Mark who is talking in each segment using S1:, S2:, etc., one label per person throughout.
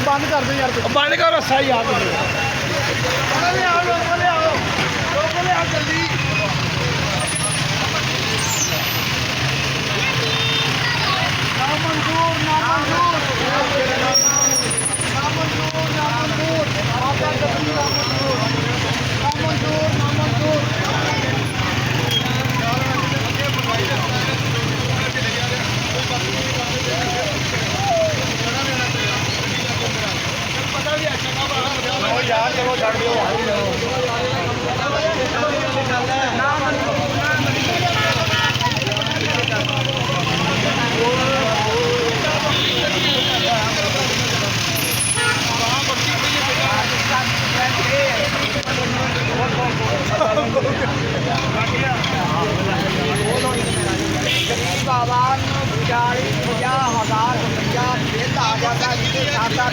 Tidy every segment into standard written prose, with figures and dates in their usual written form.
S1: बंद कर दो यार, बंद करो सही यार। जल्दी ना मंजूर ना मंजूर ना मंजूर ना मंजूर आपका जल्दी ना मंजूर ना मंजूर ना मंजूर। यार चलो छड़ दो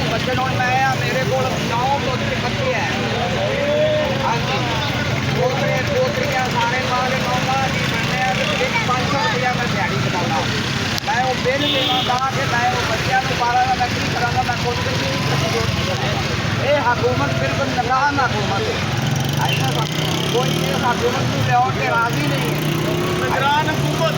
S1: बच्चे मेरे को 9 बच्चे हैं। हाँ जी पोतरियाँ सारे माल लाऊंगा जी बनने 500 रुपया मैं दिहाड़ी बनाऊंगा। मैं वो बिल देवागा कि मैं वो बच्चों को 12 मैं की कराँगा। मैं खुद ये हुकूमत बिल्कुल निगरान हुकूमत है ना। कोई इस हुकूमत को लिया के राजी नहीं है। निगरान हुकूमत